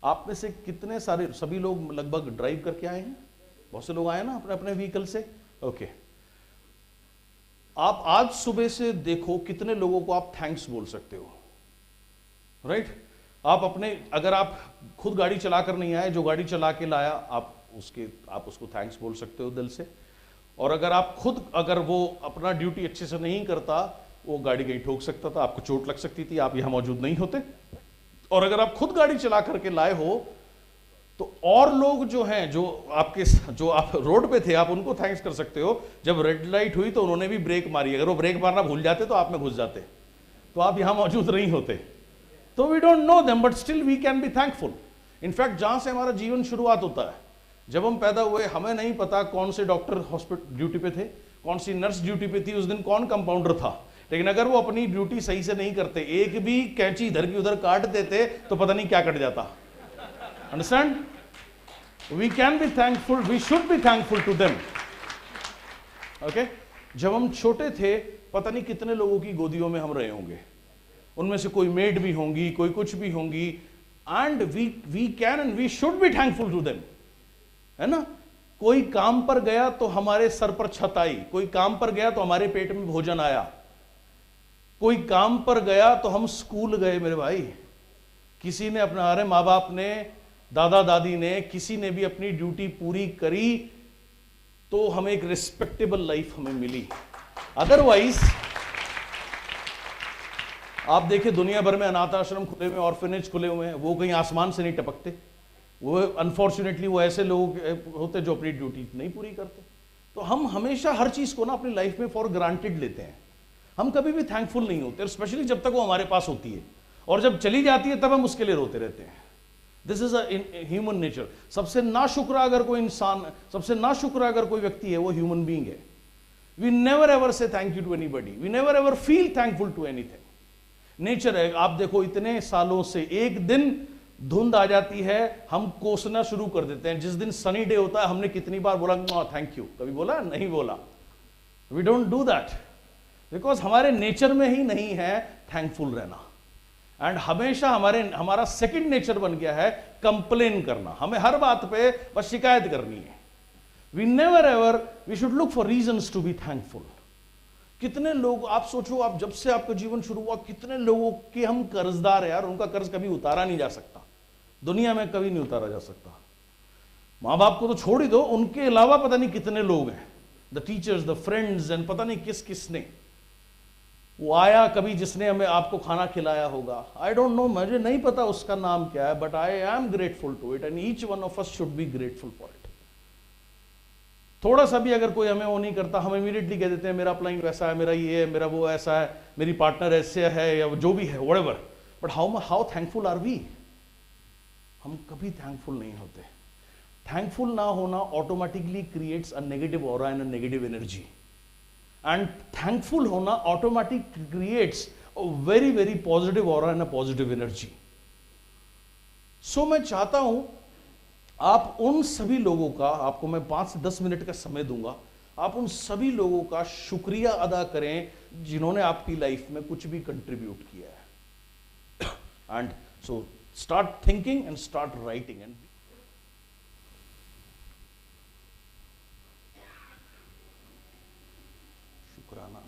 आप में से कितने सारे, सभी लोग लगभग ड्राइव करके आए हैं? बहुत से लोग आए ना अपने अपने व्हीकल से। ओके, आप आज सुबह से देखो कितने लोगों को आप थैंक्स बोल सकते हो, राइट? आप अपने, अगर आप खुद गाड़ी चलाकर नहीं आए, जो गाड़ी चला के लाया आप उसको थैंक्स बोल सकते हो दिल से। और अगर वो अपना ड्यूटी अच्छे से नहीं करता, वो गाड़ी कहीं ठोक सकता था, आपको चोट लग सकती थी, आप यहां मौजूद नहीं होते। और अगर आप खुद गाड़ी चला करके लाए हो, तो और लोग जो हैं, जो आप रोड पे थे, आप उनको थैंक्स कर सकते हो। जब रेड लाइट हुई तो उन्होंने भी ब्रेक मारी, अगर वो ब्रेक मारना भूल जाते तो आप में घुस जाते, तो आप यहां मौजूद नहीं होते। तो we don't know them, but still we can be thankful. In fact जहां से हमारा जीवन शुरुआत होता है, जब हम पैदा हुए, हमें नहीं पता कौन से डॉक्टर हॉस्पिटल ड्यूटी पे थे, कौन सी नर्स ड्यूटी पे थी, उस दिन कौन कंपाउंडर था। लेकिन अगर वो अपनी ड्यूटी सही से नहीं करते, एक भी कैंची इधर की उधर काट देते, तो पता नहीं क्या कट जाता। Understand? We can be thankful, we should be thankful to them. Okay, जब हम छोटे थे, पता नहीं कितने लोगों की गोदियों में हम रहे होंगे, उनमें से कोई मेड भी होंगी, कोई कुछ भी होंगी, and we can and we should be thankful to them, है ना? कोई काम पर गया तो हमारे सर पर छत आई, कोई काम पर गया तो हमारे पेट में भोजन आया, कोई काम पर गया तो हम स्कूल गए मेरे भाई। किसी ने अपना, अरे माँ बाप ने, दादा दादी ने, किसी ने भी अपनी ड्यूटी पूरी करी, तो हमें एक रिस्पेक्टेबल लाइफ हमें मिली। अदरवाइज आप देखिए दुनिया भर में अनाथ आश्रम खुले हुए, ऑर्फनेज खुले हुए हैं, वो कहीं आसमान से नहीं टपकते। वो अनफॉर्चुनेटली वो ऐसे लोग होते जो अपनी ड्यूटी नहीं पूरी करते। तो हम हमेशा हर चीज को ना अपनी लाइफ में फॉर ग्रांटेड लेते हैं, हम कभी भी थैंकफुल नहीं होते, स्पेशली जब तक वो हमारे पास होती है, और जब चली जाती है तब हम उसके लिए रोते रहते हैं। This is a human nature. सबसे नाशुक्र अगर कोई इंसान, सबसे नाशुक्र अगर कोई व्यक्ति है, वो ह्यूमन बीइंग है। We never ever say thank you to anybody, we never ever feel thankful to anything. Nature है। आप देखो इतने सालों से एक दिन धुंध आ जाती है, हम कोसना शुरू कर देते हैं। जिस दिन सनी डे होता है, हमने कितनी बार बोला थैंक यू? कभी बोला? नहीं बोला। We don't do that, because हमारे नेचर में ही नहीं है थैंकफुल रहना। एंड हमेशा हमारा सेकंड नेचर बन गया है कंप्लेन करना, हमें हर बात पे बस शिकायत करनी है। We never ever, we should look for reasons to be thankful. कितने लोग, आप सोचो, आप जब से आपका जीवन शुरू हुआ, कितने लोगों के हम कर्जदार है यार, उनका कर्ज कभी उतारा नहीं जा सकता, दुनिया में कभी नहीं उतारा जा सकता। माँ बाप को तो छोड़ ही दो, उनके अलावा पता नहीं कितने लोग हैं, the teachers, the friends, and पता नहीं किसने वो आया कभी जिसने हमें आपको खाना खिलाया होगा। आई डोंट नो, मुझे नहीं पता उसका नाम क्या है, but I am grateful to it, and each one of us should be grateful for it. थोड़ा सा भी अगर कोई हमें वो नहीं करता, हम इमीडिएटली कह देते हैं मेरा अपलाइन वैसा है, मेरा ये है, मेरा वो ऐसा है, मेरी पार्टनर ऐसे है, या जो भी है, whatever. But how thankful are we? हम कभी थैंकफुल नहीं होते। थैंकफुल ना होना automatically creates a negative aura and a negative energy, and thankful होना automatic creates a very very positive aura and a positive energy. So मैं चाहता हूं आप उन सभी लोगों का, आपको मैं 5 से 10 मिनट का समय दूंगा, आप उन सभी लोगों का शुक्रिया अदा करें जिन्होंने आपकी लाइफ में कुछ भी कंट्रीब्यूट किया है। And so start thinking and start writing. And शुक्राना।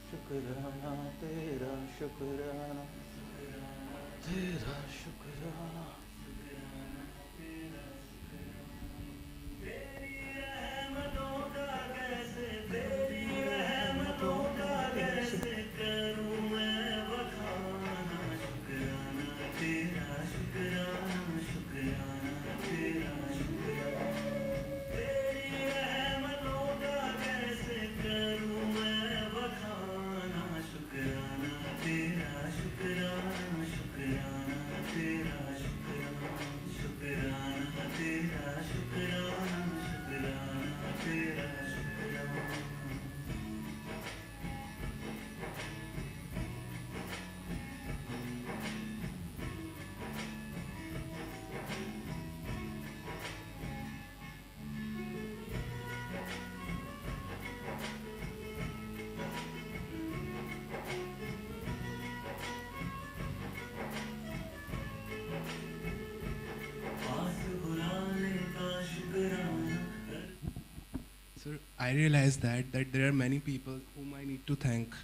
शुक्राना तेरा, शुक्राना तेरा, शुक्राना। I realized that there are many people whom I need to thank,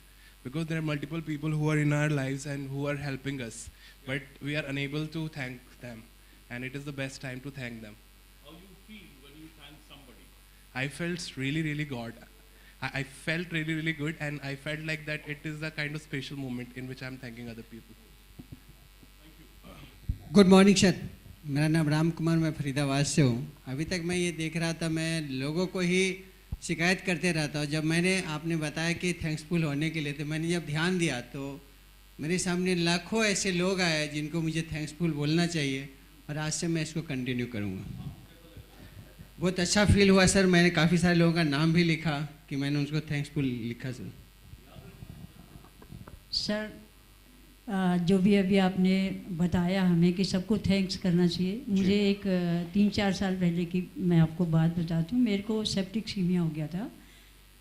because there are multiple people who are in our lives and who are helping us, but we are unable to thank them, and it is the best time to thank them. How you feel when you thank somebody? I felt really good. I felt really good, and I felt like that it is a kind of special moment in which I'm thanking other people. Good morning sir, मेरा नाम राम कुमार, मैं फरीदाबाद से हूँ। अभी तक मैं ये देख रहा था, मैं लोगों को ही शिकायत करते रहता हूँ। जब मैंने आपने बताया कि थैंक्सफुल होने के लिए, तो मैंने जब ध्यान दिया तो मेरे सामने लाखों ऐसे लोग आए जिनको मुझे थैंक्सफुल बोलना चाहिए, और आज से मैं इसको कंटिन्यू करूँगा। बहुत अच्छा फील हुआ सर, मैंने काफ़ी सारे लोगों का नाम भी लिखा कि मैंने उनको थैंक्सफुल लिखा सर। सर जो भी अभी आपने बताया हमें कि सबको थैंक्स करना चाहिए, मुझे एक 3-4 साल पहले की मैं आपको बात बताती हूँ। मेरे को सेप्टिसीमिया हो गया था,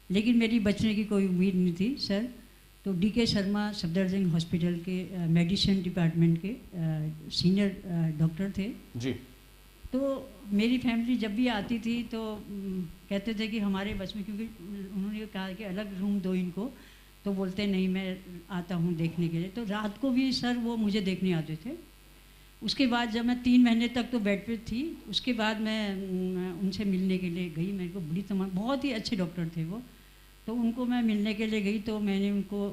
लेकिन मेरी बचने की कोई उम्मीद नहीं थी सर। तो DK शर्मा सफदरजंग हॉस्पिटल के मेडिसिन डिपार्टमेंट के सीनियर डॉक्टर थे जी। तो मेरी फैमिली जब भी आती थी तो कहते थे कि हमारे बस में, क्योंकि उन्होंने कहा कि अलग रूम दो इनको, तो बोलते नहीं मैं आता हूँ देखने के लिए। तो रात को भी सर वो मुझे देखने आते थे। उसके बाद जब मैं 3 महीने तक तो बेड पे थी, उसके बाद मैं उनसे मिलने के लिए गई। मेरे को बड़ी बहुत ही अच्छे डॉक्टर थे वो। तो उनको मैं मिलने के लिए गई तो मैंने उनको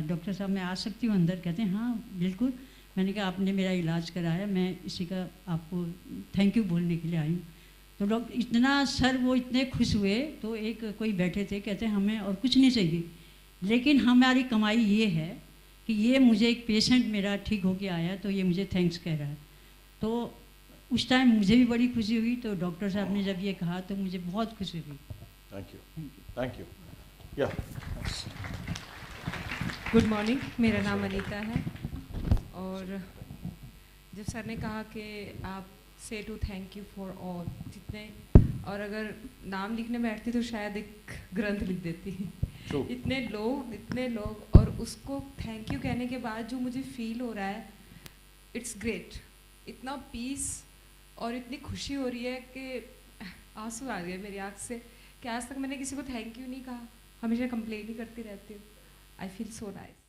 डॉक्टर साहब मैं आ सकती हूँ अंदर? कहते हैं हाँ बिल्कुल। मैंने कहा आपने मेरा इलाज कराया, मैं इसी का आपको थैंक यू बोलने के लिए आई हूँ। तो डॉक्टर इतना सर वो इतने खुश हुए। तो एक कोई बैठे थे, कहते हैं हमें और कुछ नहीं चाहिए, लेकिन हमारी कमाई ये है कि ये मुझे एक पेशेंट मेरा ठीक होके आया तो ये मुझे थैंक्स कह रहा है। तो उस टाइम मुझे भी बड़ी खुशी हुई। तो डॉक्टर साहब ने जब ये कहा तो मुझे बहुत खुशी हुई। Thank you, thank you. या गुड मॉर्निंग, मेरा नाम अनीता है। और जब सर ने कहा कि आप से to thank you for all जितने, और अगर नाम लिखने बैठती तो शायद एक ग्रंथ लिख देती। इतने लोग और उसको थैंक यू कहने के बाद जो मुझे फील हो रहा है, इट्स ग्रेट। इतना पीस और इतनी खुशी हो रही है कि आंसू आ गए मेरी आँख से कि आज तक मैंने किसी को थैंक यू नहीं कहा, हमेशा कंप्लेन ही करती रहती हूँ। I feel so nice.